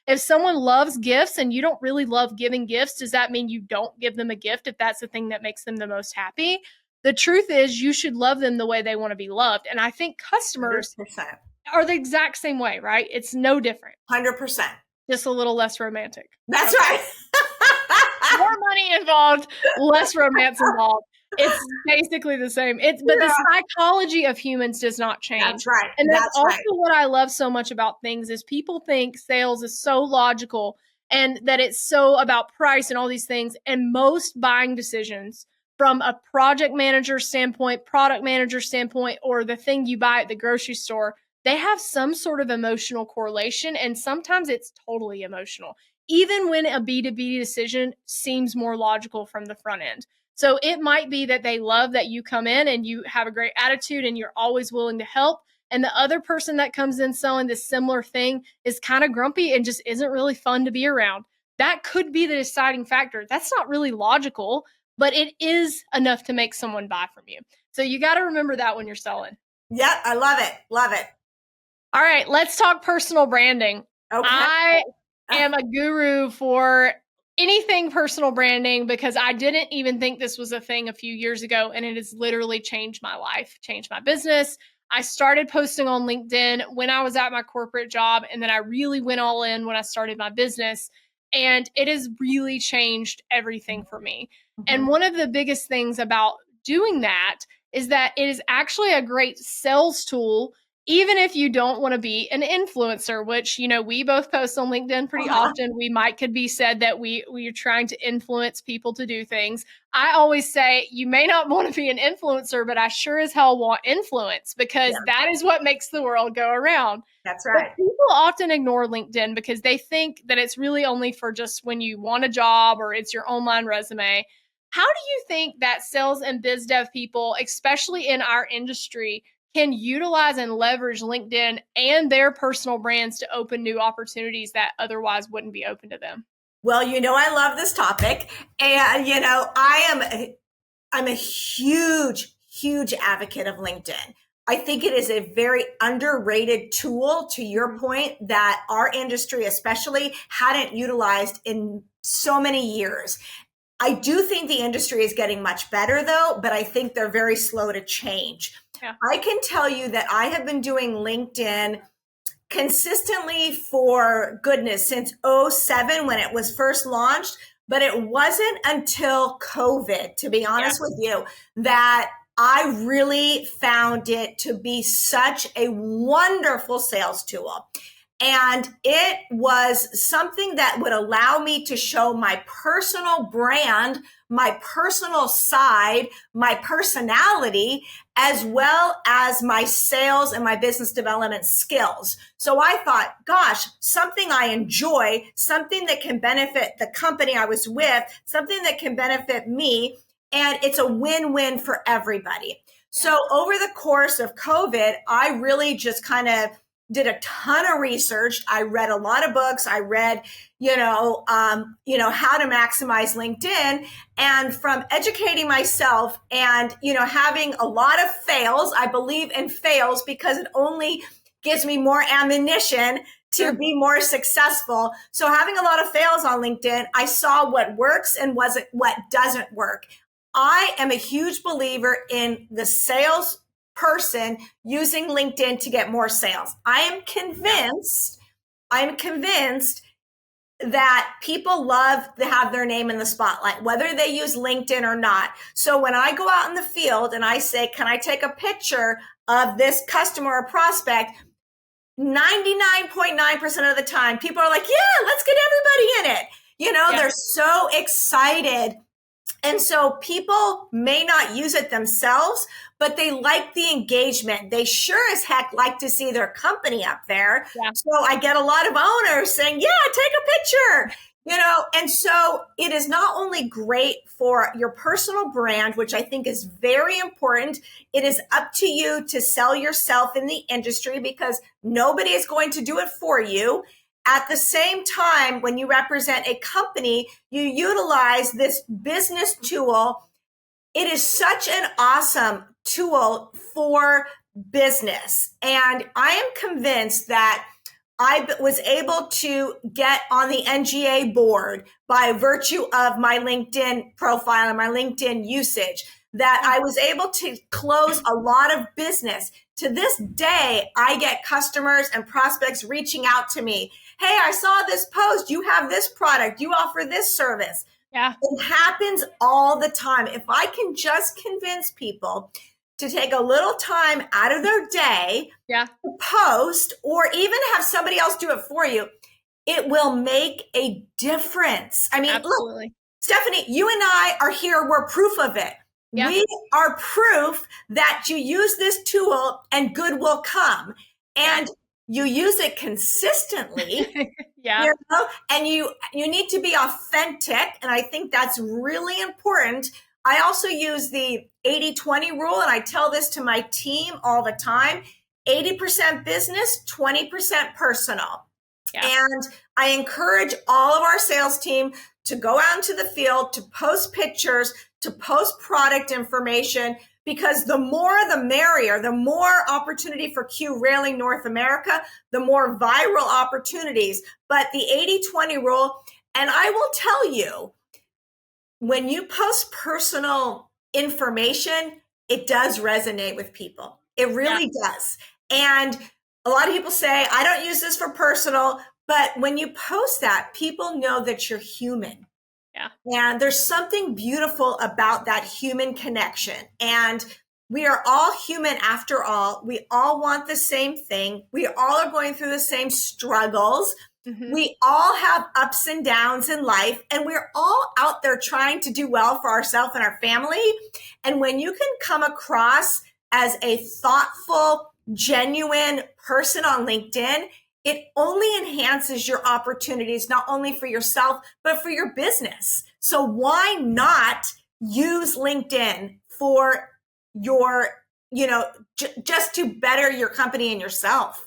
If someone loves gifts and you don't really love giving gifts, does that mean you don't give them a gift if that's the thing that makes them the most happy? The truth is, you should love them the way they want to be loved. And I think customers 100%. are the exact same way, right? It's no different. 100%. Just a little less romantic. That's right. More money involved, less romance involved. It's basically the same. But the psychology of humans does not change. That's right. And that's That's also right. what I love so much about things is people think sales is so logical and that it's so about price and all these things. And most buying decisions from a project manager standpoint, product manager standpoint, or the thing you buy at the grocery store, they have some sort of emotional correlation. And sometimes it's totally emotional, even when a B2B decision seems more logical from the front end. So it might be that they love that you come in and you have a great attitude and you're always willing to help. And the other person that comes in selling this similar thing is kind of grumpy and just isn't really fun to be around. That could be the deciding factor. That's not really logical, but it is enough to make someone buy from you. So you got to remember that when you're selling. Yep. I love it. Love it. All right, let's talk personal branding. Okay. I am a guru for anything personal branding because I didn't even think this was a thing a few years ago, and it has literally changed my life, changed my business. I started posting on LinkedIn when I was at my corporate job, and then I really went all in when I started my business, and it has really changed everything for me. And one of the biggest things about doing that is that it is actually a great sales tool even if you don't want to be an influencer, which, you know, we both post on LinkedIn pretty often. We could be said that we are trying to influence people to do things. I always say you may not want to be an influencer, but I sure as hell want influence because that is what makes the world go around. That's right. But people often ignore LinkedIn because they think that it's really only for just when you want a job or it's your online resume. How do you think that sales and biz dev people, especially in our industry, can utilize and leverage LinkedIn and their personal brands to open new opportunities that otherwise wouldn't be open to them? Well, you know, I love this topic, and you know, I'm a huge advocate of LinkedIn. I think it is a very underrated tool, to your point, that our industry especially hadn't utilized in so many years. I do think the industry is getting much better though, but I think they're very slow to change. Yeah. I can tell you that I have been doing LinkedIn consistently for goodness since 2007 when it was first launched, but it wasn't until COVID, to be honest with you, that I really found it to be such a wonderful sales tool. And it was something that would allow me to show my personal brand, my personal side, my personality, as well as my sales and my business development skills. So I thought, gosh, something I enjoy, something that can benefit the company I was with, something that can benefit me. And it's a win-win for everybody. So over the course of COVID, I really just kind of did a ton of research. I read a lot of books. I read, how to maximize LinkedIn, and from educating myself and, having a lot of fails. I believe in fails because it only gives me more ammunition to be more successful. So having a lot of fails on LinkedIn, I saw what works and what doesn't work. I am a huge believer in the sales person using LinkedIn to get more sales. I am convinced that people love to have their name in the spotlight, whether they use LinkedIn or not. So when I go out in the field and I say, can I take a picture of this customer or prospect? 99.9% of the time, people are like, yeah, let's get everybody in it. They're so excited. And so people may not use it themselves, but they like the engagement. They sure as heck like to see their company up there. Yeah. So I get a lot of owners saying, yeah, take a picture, and so it is not only great for your personal brand, which I think is very important. It is up to you to sell yourself in the industry because nobody is going to do it for you. At the same time, when you represent a company, you utilize this business tool. It is such an awesome tool for business. And I am convinced that I was able to get on the NGA board by virtue of my LinkedIn profile and my LinkedIn usage, that I was able to close a lot of business. To this day, I get customers and prospects reaching out to me. Hey, I saw this post. You have this product. You offer this service. Yeah. It happens all the time. If I can just convince people to take a little time out of their day Yeah. to post or even have somebody else do it for you, it will make a difference. I mean, look, Absolutely. Stefanie, you and I are here. We're proof of it. Yeah. We are proof that you use this tool and good will come. And you use it consistently. Yeah. You know, and you need to be authentic. And I think that's really important. I also use the 80-20 rule, and I tell this to my team all the time. 80% business, 20% personal. Yeah. And I encourage all of our sales team to go out into the field, to post pictures, to post product information, because the more the merrier, the more opportunity for Q railing North America, the more viral opportunities. But the 80-20 rule, and I will tell you, when you post personal information, it does resonate with people. It really does. And a lot of people say, I don't use this for personal, but when you post that, people know that you're human. Yeah. And there's something beautiful about that human connection. And we are all human after all. We all want the same thing. We all are going through the same struggles. Mm-hmm. We all have ups and downs in life, and we're all out there trying to do well for ourselves and our family. And when you can come across as a thoughtful, genuine person on LinkedIn, it only enhances your opportunities, not only for yourself, but for your business. So why not use LinkedIn for your, just to better your company and yourself?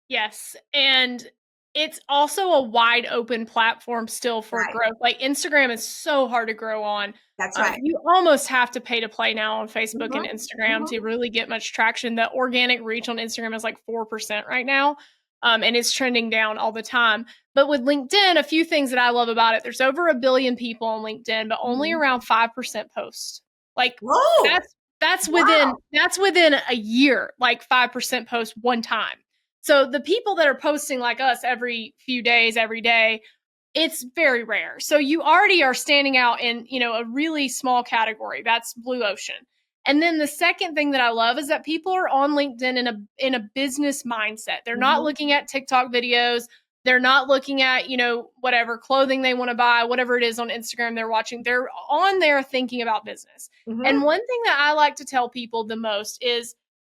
Yes. And it's also a wide open platform still for growth. Like Instagram is so hard to grow on. That's right. You almost have to pay to play now on Facebook and Mm-hmm. Instagram to really get much traction. The organic reach on Instagram is like 4% right now. And it's trending down all the time. But with LinkedIn, a few things that I love about it, there's over 1 billion people on LinkedIn, but only around 5% post. Like Whoa. that's Wow. within a year, like 5% post one time. So the people that are posting like us every few days, every day, it's very rare. So you already are standing out in, a really small category. That's blue ocean. And then the second thing that I love is that people are on LinkedIn in a business mindset. They're not looking at TikTok videos. They're not looking at, whatever clothing they want to buy, whatever it is on Instagram they're watching. They're on there thinking about business. And one thing that I like to tell people the most is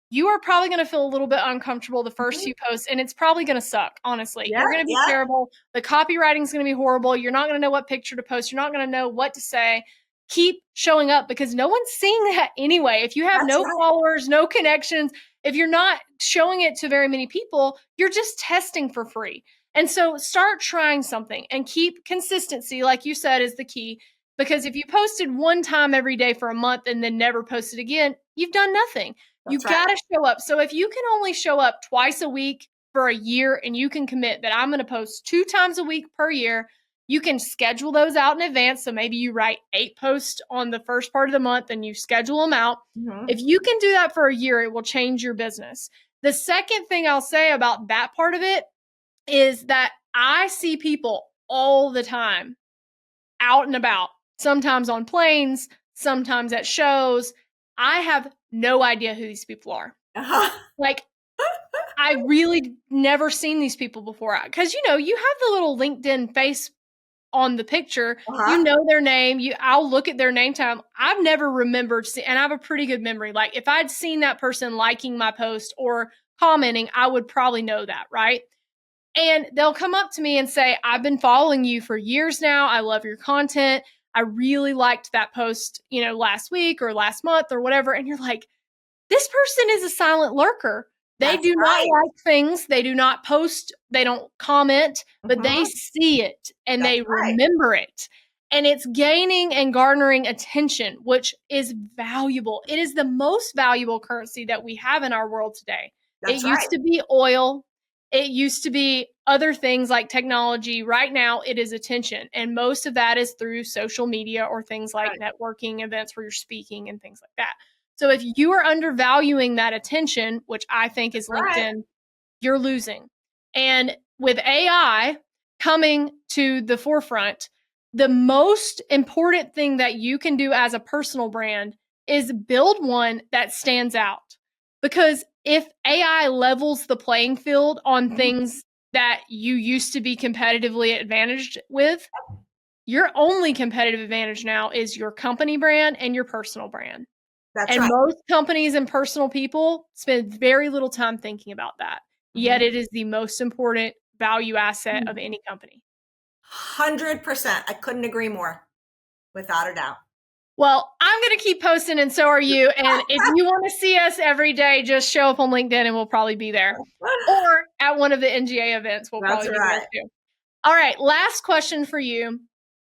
you are probably going to feel a little bit uncomfortable the first few posts, and it's probably going to suck, honestly. You're going to be terrible. The copywriting is going to be horrible. You're not going to know what picture to post. You're not going to know what to say. Keep showing up because no one's seeing that anyway. If you have no followers, no connections, if you're not showing it to very many people, you're just testing for free. And so start trying something and keep consistency, like you said, is the key. Because if you posted one time every day for a month and then never posted again, you've done nothing. You got to show up. So if you can only show up twice a week for a year and you can commit that I'm going to post 2 times a week per year, you can schedule those out in advance. So maybe you write 8 posts on the first part of the month and you schedule them out. If you can do that for a year, it will change your business. The second thing I'll say about that part of it is that I see people all the time out and about, sometimes on planes, sometimes at shows. I have no idea who these people are. Like, I really never seen these people before. Because, you have the little LinkedIn face on the picture. You know their name. I'll look at their name tag. I've never remembered, and I have a pretty good memory. Like, if I'd seen that person liking my post or commenting, I would probably know that, right? And they'll come up to me and say, I've been following you for years now. I love your content. I really liked that post, last week or last month or whatever. And you're like, this person is a silent lurker. They do not like things. They do not post. They don't comment, but they see it and they remember it. And it's gaining and garnering attention, which is valuable. It is the most valuable currency that we have in our world today. It used to be oil. It used to be other things like technology. Right now, it is attention. And most of that is through social media or things like networking events where you're speaking and things like that. So if you are undervaluing that attention, which I think is LinkedIn, you're losing. And with AI coming to the forefront, the most important thing that you can do as a personal brand is build one that stands out. Because if AI levels the playing field on things that you used to be competitively advantaged with, your only competitive advantage now is your company brand and your personal brand. That's And right. most companies and personal people spend very little time thinking about that. Yet it is the most important value asset of any company. 100%. I couldn't agree more, without a doubt. Well, I'm going to keep posting, and so are you. And if you want to see us every day, just show up on LinkedIn and we'll probably be there. Or at one of the NGA events, we'll That's probably be right. there too. All right, last question for you.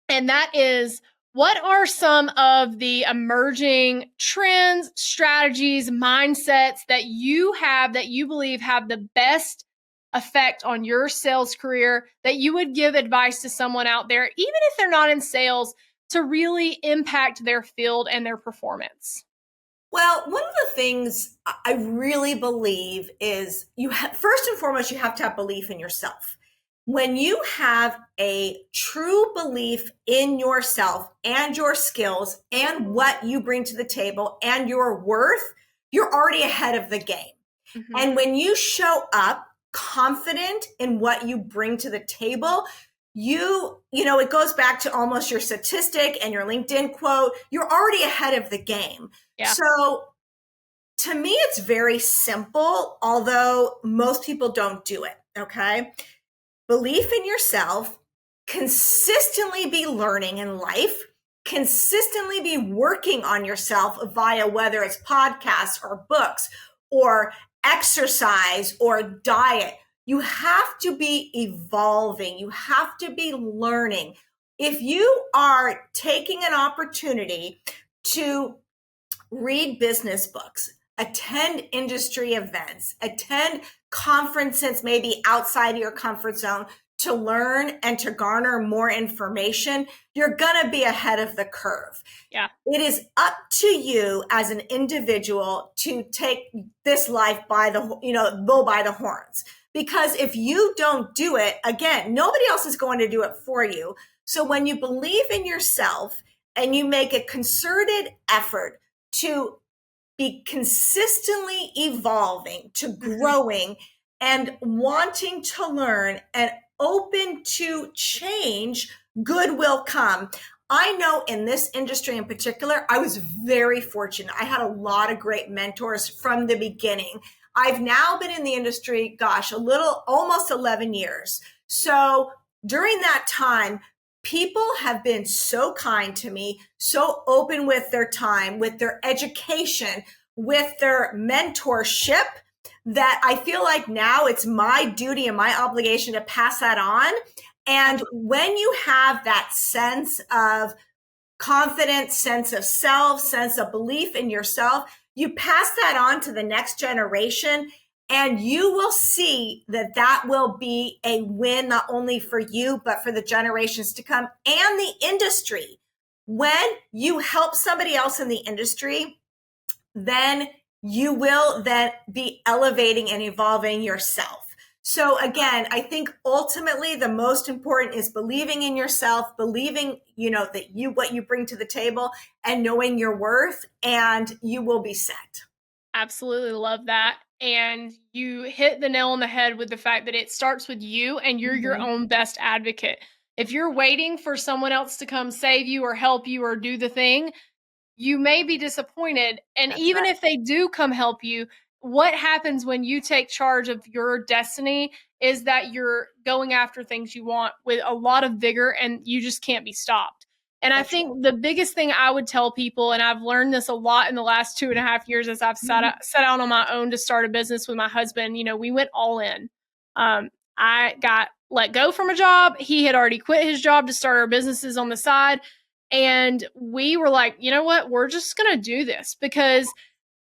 And that is, what are some of the emerging trends, strategies, mindsets that you have that you believe have the best effect on your sales career that you would give advice to someone out there, even if they're not in sales, to really impact their field and their performance? Well, one of the things I really believe is first and foremost, you have to have belief in yourself. When you have a true belief in yourself and your skills and what you bring to the table and your worth, you're already ahead of the game. Mm-hmm. And when you show up confident in what you bring to the table, it goes back to almost your statistic and your LinkedIn quote. You're already ahead of the game. Yeah. So to me, it's very simple, although most people don't do it. Okay. Belief in yourself, consistently be learning in life, consistently be working on yourself via whether it's podcasts or books or exercise or diet. You have to be evolving. You have to be learning. If you are taking an opportunity to read business books, attend industry events, attend conferences maybe outside of your comfort zone to learn and to garner more information, you're going to be ahead of the curve. Yeah. It is up to you as an individual to take this life by the, bull by the horns. Because if you don't do it, again, nobody else is going to do it for you. So when you believe in yourself and you make a concerted effort to be consistently evolving, to growing and wanting to learn and open to change, good will come. I know in this industry in particular, I was very fortunate. I had a lot of great mentors from the beginning. I've now been in the industry, almost 11 years. So during that time, people have been so kind to me, so open with their time, with their education, with their mentorship, that I feel like now it's my duty and my obligation to pass that on. And when you have that sense of confidence, sense of self, sense of belief in yourself, you pass that on to the next generation. And you will see that that will be a win, not only for you, but for the generations to come and the industry. When you help somebody else in the industry, then you will then be elevating and evolving yourself. So again, I think ultimately the most important is believing in yourself, believing, that what you bring to the table and knowing your worth, and you will be set. Absolutely love that. And you hit the nail on the head with the fact that it starts with you and you're your own best advocate. If you're waiting for someone else to come save you or help you or do the thing, you may be disappointed. And That's even right. if they do come help you, what happens when you take charge of your destiny is that you're going after things you want with a lot of vigor and you just can't be stopped. And I think the biggest thing I would tell people, and I've learned this a lot in the last 2.5 years as I've set out on my own to start a business with my husband, we went all in. I got let go from a job. He had already quit his job to start our businesses on the side. And we were like, you know what? We're just going to do this, because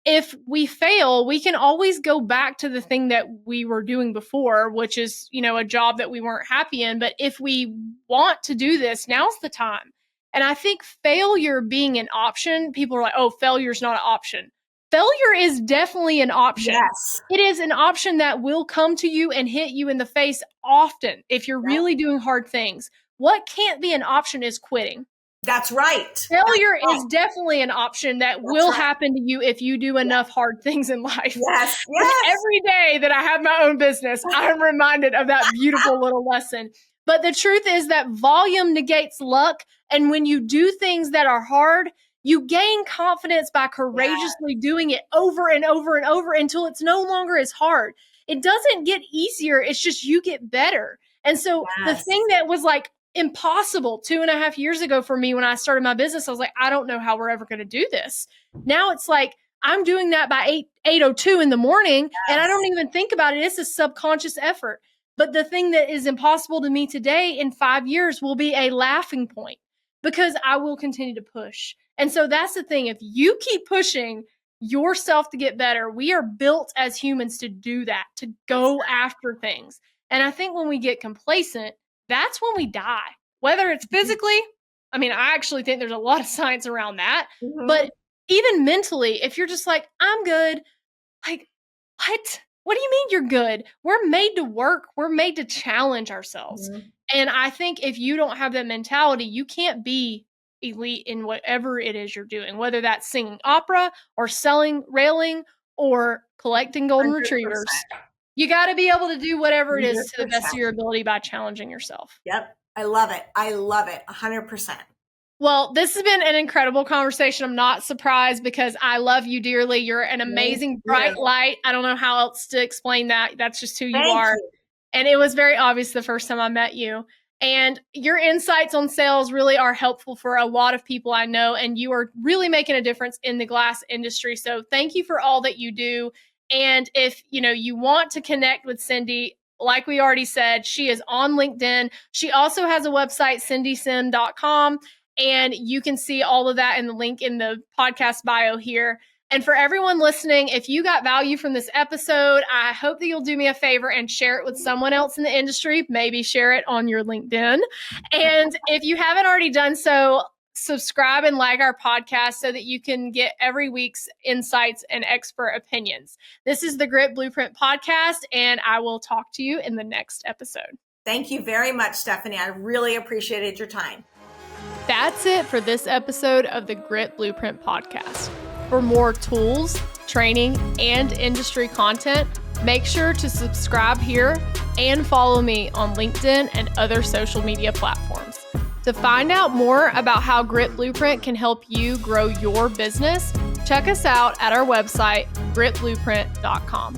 if we fail, we can always go back to the thing that we were doing before, which is, a job that we weren't happy in. But if we want to do this, now's the time. And I think failure being an option, people are like, oh, failure's not an option. Failure is definitely an option. Yes. It is an option that will come to you and hit you in the face often if you're really doing hard things. what can't be an option is quitting. That's right. Failure is definitely an option that will happen to you if you do enough hard things in life. Yes. Every day that I have my own business, I'm reminded of that beautiful little lesson. But the truth is that volume negates luck. And when you do things that are hard, you gain confidence by courageously doing it over and over and over until it's no longer as hard. It doesn't get easier. It's just you get better. And so the thing that was like impossible 2.5 years ago for me when I started my business, I was like, I don't know how we're ever going to do this. Now it's like I'm doing that by 8:02 in the morning, and I don't even think about it. It's a subconscious effort. But the thing that is impossible to me today in 5 years will be a laughing point because I will continue to push. And so that's the thing. If you keep pushing yourself to get better, we are built as humans to do that, to go after things. And I think when we get complacent, that's when we die, whether it's physically. I mean, I actually think there's a lot of science around that, but even mentally, if you're just like, I'm good, like, what? What do you mean you're good? We're made to work. We're made to challenge ourselves. And I think if you don't have that mentality, you can't be elite in whatever it is you're doing, whether that's singing opera or selling railing or collecting golden 100%. Retrievers. You got to be able to do whatever it is to the best of your ability by challenging yourself. Yep. I love it. I love it. 100%. Well, this has been an incredible conversation. I'm not surprised because I love you dearly. You're an amazing, bright light. I don't know how else to explain that. That's just who you are. And it was very obvious the first time I met you. And your insights on sales really are helpful for a lot of people I know. And you are really making a difference in the glass industry. So thank you for all that you do. And if you want to connect with Syndi, like we already said, she is on LinkedIn. She also has a website, syndisim.com. And you can see all of that in the link in the podcast bio here. And for everyone listening, if you got value from this episode, I hope that you'll do me a favor and share it with someone else in the industry. Maybe share it on your LinkedIn. And if you haven't already done so, subscribe and like our podcast so that you can get every week's insights and expert opinions. This is the Grit Blueprint Podcast, and I will talk to you in the next episode. Thank you very much, Stefanie. I really appreciated your time. That's it for this episode of the Grit Blueprint Podcast. For more tools, training, and industry content, make sure to subscribe here and follow me on LinkedIn and other social media platforms. To find out more about how Grit Blueprint can help you grow your business, check us out at our website, gritblueprint.com.